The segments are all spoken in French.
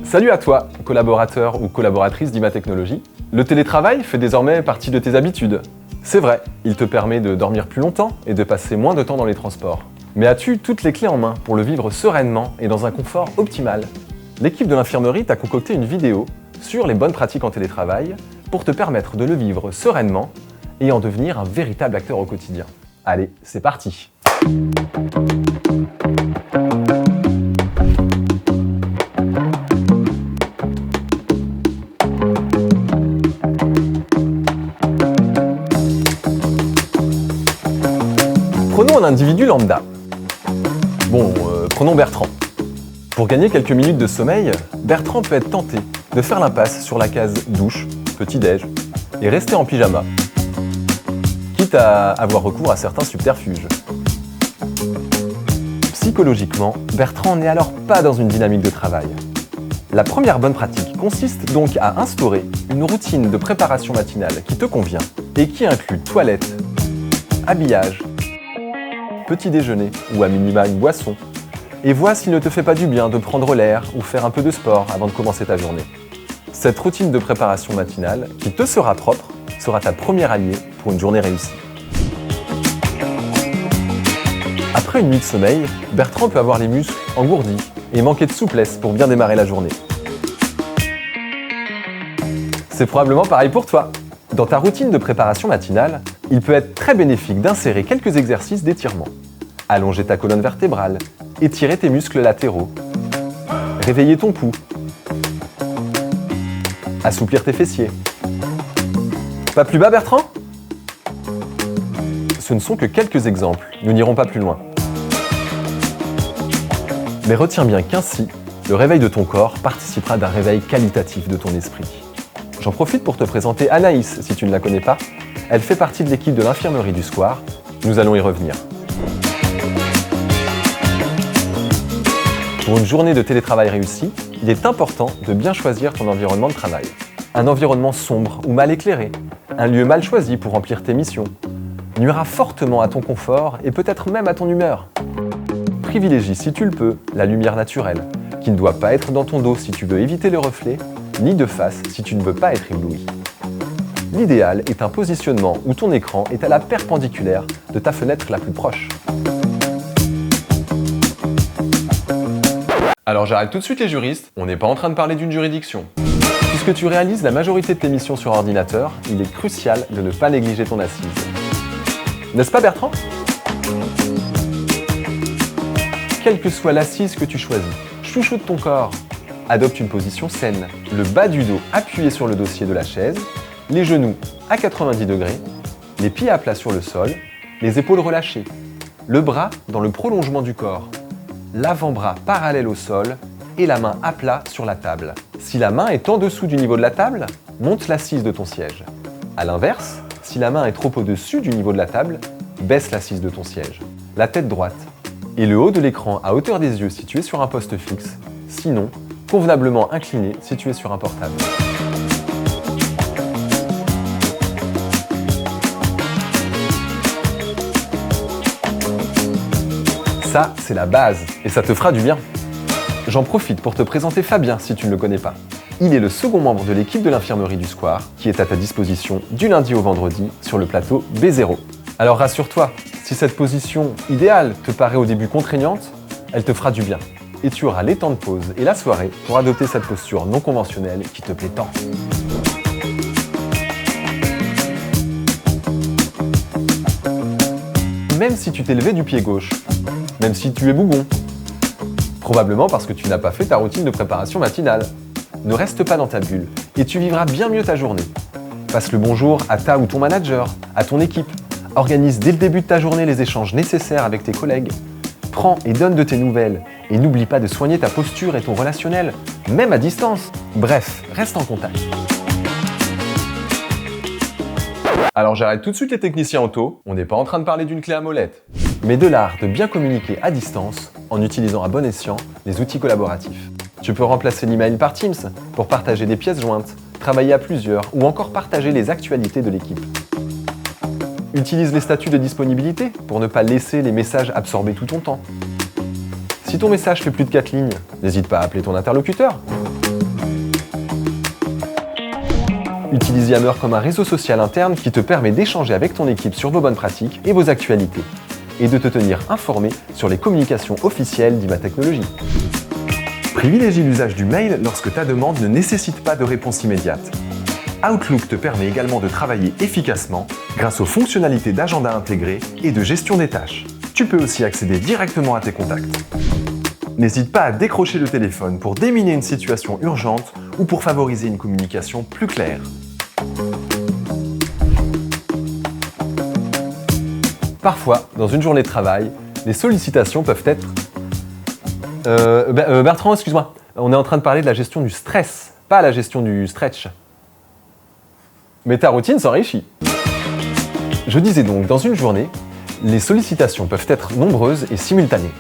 Salut à toi, collaborateur ou collaboratrice d'IMA Technologies. Le télétravail fait désormais partie de tes habitudes. C'est vrai, il te permet de dormir plus longtemps et de passer moins de temps dans les transports. Mais as-tu toutes les clés en main pour le vivre sereinement et dans un confort optimal? L'équipe de l'infirmerie t'a concocté une vidéo sur les bonnes pratiques en télétravail pour te permettre de le vivre sereinement et en devenir un véritable acteur au quotidien. Allez, c'est parti! Prenons un individu lambda. Prenons Bertrand. Pour gagner quelques minutes de sommeil, Bertrand peut être tenté de faire l'impasse sur la case douche, petit-déj et rester en pyjama, quitte à avoir recours à certains subterfuges. Psychologiquement, Bertrand n'est alors pas dans une dynamique de travail. La première bonne pratique consiste donc à instaurer une routine de préparation matinale qui te convient et qui inclut toilette, habillage, petit déjeuner ou à minima une boisson, et vois s'il ne te fait pas du bien de prendre l'air ou faire un peu de sport avant de commencer ta journée. Cette routine de préparation matinale, qui te sera propre, sera ta première alliée pour une journée réussie. Après une nuit de sommeil, Bertrand peut avoir les muscles engourdis et manquer de souplesse pour bien démarrer la journée. C'est probablement pareil pour toi. Dans ta routine de préparation matinale, il peut être très bénéfique d'insérer quelques exercices d'étirement. Allonger ta colonne vertébrale, étirer tes muscles latéraux, réveiller ton pouls, assouplir tes fessiers. Pas plus bas, Bertrand? Ce ne sont que quelques exemples, nous n'irons pas plus loin. Mais retiens bien qu'ainsi, le réveil de ton corps participera d'un réveil qualitatif de ton esprit. J'en profite pour te présenter Anaïs, si tu ne la connais pas. Elle fait partie de l'équipe de l'infirmerie du Square. Nous allons y revenir. Pour une journée de télétravail réussie, il est important de bien choisir ton environnement de travail. Un environnement sombre ou mal éclairé, un lieu mal choisi pour remplir tes missions, nuira fortement à ton confort et peut-être même à ton humeur. Privilégie, si tu le peux, la lumière naturelle, qui ne doit pas être dans ton dos si tu veux éviter le reflet, ni de face si tu ne veux pas être ébloui. L'idéal est un positionnement où ton écran est à la perpendiculaire de ta fenêtre la plus proche. Alors j'arrête tout de suite les juristes, on n'est pas en train de parler d'une juridiction. Puisque tu réalises la majorité de tes missions sur ordinateur, il est crucial de ne pas négliger ton assise. N'est-ce pas, Bertrand? Quelle que soit l'assise que tu choisis, chouchoute ton corps. Adopte une position saine, le bas du dos appuyé sur le dossier de la chaise, les genoux à 90 degrés, les pieds à plat sur le sol, les épaules relâchées, le bras dans le prolongement du corps, l'avant-bras parallèle au sol et la main à plat sur la table. Si la main est en dessous du niveau de la table, monte l'assise de ton siège. A l'inverse, si la main est trop au-dessus du niveau de la table, baisse l'assise de ton siège. La tête droite et le haut de l'écran à hauteur des yeux si tu es sur un poste fixe, sinon, convenablement incliné si tu es sur un portable. Ça, c'est la base et ça te fera du bien. J'en profite pour te présenter Fabien si tu ne le connais pas. Il est le second membre de l'équipe de l'infirmerie du Square qui est à ta disposition du lundi au vendredi sur le plateau B0. Alors rassure-toi, si cette position idéale te paraît au début contraignante, elle te fera du bien. Et tu auras les temps de pause et la soirée pour adopter cette posture non conventionnelle qui te plaît tant. Même si tu t'es levé du pied gauche, même si tu es bougon, probablement parce que tu n'as pas fait ta routine de préparation matinale, ne reste pas dans ta bulle et tu vivras bien mieux ta journée. Passe le bonjour à ta ou ton manager, à ton équipe. Organise dès le début de ta journée les échanges nécessaires avec tes collègues. Prends et donne de tes nouvelles et n'oublie pas de soigner ta posture et ton relationnel, même à distance. Bref, reste en contact. Alors j'arrête tout de suite les techniciens auto, on n'est pas en train de parler d'une clé à molette, mais de l'art de bien communiquer à distance en utilisant à bon escient les outils collaboratifs. Tu peux remplacer l'email par Teams pour partager des pièces jointes, travailler à plusieurs ou encore partager les actualités de l'équipe. Utilise les statuts de disponibilité pour ne pas laisser les messages absorber tout ton temps. Si ton message fait plus de 4 lignes, n'hésite pas à appeler ton interlocuteur. Utilise Yammer comme un réseau social interne qui te permet d'échanger avec ton équipe sur vos bonnes pratiques et vos actualités, et de te tenir informé sur les communications officielles d'IMA Technologies. Privilégie l'usage du mail lorsque ta demande ne nécessite pas de réponse immédiate. Outlook te permet également de travailler efficacement grâce aux fonctionnalités d'agenda intégré et de gestion des tâches. Tu peux aussi accéder directement à tes contacts. N'hésite pas à décrocher le téléphone pour déminer une situation urgente ou pour favoriser une communication plus claire. Parfois, dans une journée de travail, les sollicitations peuvent être... Bertrand, excuse-moi, on est en train de parler de la gestion du stress, pas la gestion du stretch. Mais ta routine s'enrichit. Je disais donc, dans une journée, les sollicitations peuvent être nombreuses et simultanées.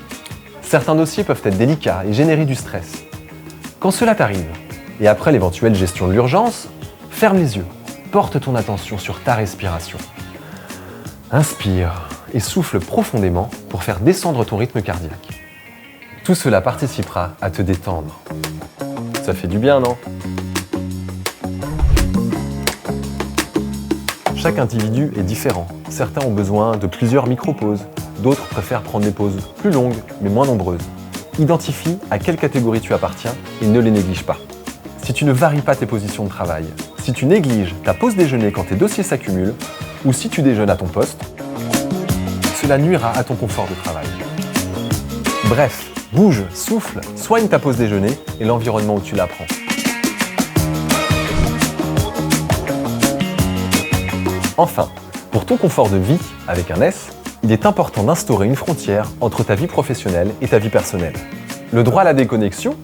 Certains dossiers peuvent être délicats et générer du stress. Quand cela t'arrive, et après l'éventuelle gestion de l'urgence, ferme les yeux, porte ton attention sur ta respiration. Inspire et souffle profondément pour faire descendre ton rythme cardiaque. Tout cela participera à te détendre. Ça fait du bien, non ? Chaque individu est différent. Certains ont besoin de plusieurs micro-pauses, d'autres préfèrent prendre des pauses plus longues mais moins nombreuses. Identifie à quelle catégorie tu appartiens et ne les néglige pas. Si tu ne varies pas tes positions de travail, si tu négliges ta pause déjeuner quand tes dossiers s'accumulent, ou si tu déjeunes à ton poste, cela nuira à ton confort de travail. Bref, bouge, souffle, soigne ta pause déjeuner et l'environnement où tu la prends. Enfin, pour ton confort de vie, avec un S, il est important d'instaurer une frontière entre ta vie professionnelle et ta vie personnelle. Le droit à la déconnexion,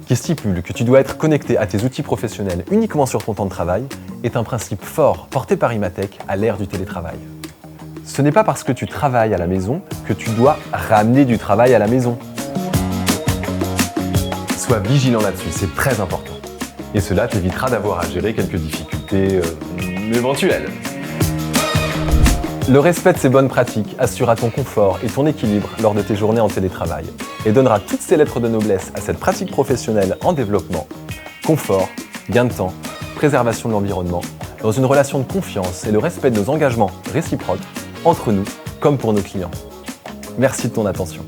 qui stipule que tu dois être connecté à tes outils professionnels uniquement sur ton temps de travail, est un principe fort porté par IMATech à l'ère du télétravail. Ce n'est pas parce que tu travailles à la maison que tu dois ramener du travail à la maison. Sois vigilant là-dessus, c'est très important. Et cela t'évitera d'avoir à gérer quelques difficultés éventuelles. Le respect de ces bonnes pratiques assurera ton confort et ton équilibre lors de tes journées en télétravail et donnera toutes ses lettres de noblesse à cette pratique professionnelle en développement. Confort, gain de temps, préservation de l'environnement, dans une relation de confiance et le respect de nos engagements réciproques, entre nous comme pour nos clients. Merci de ton attention.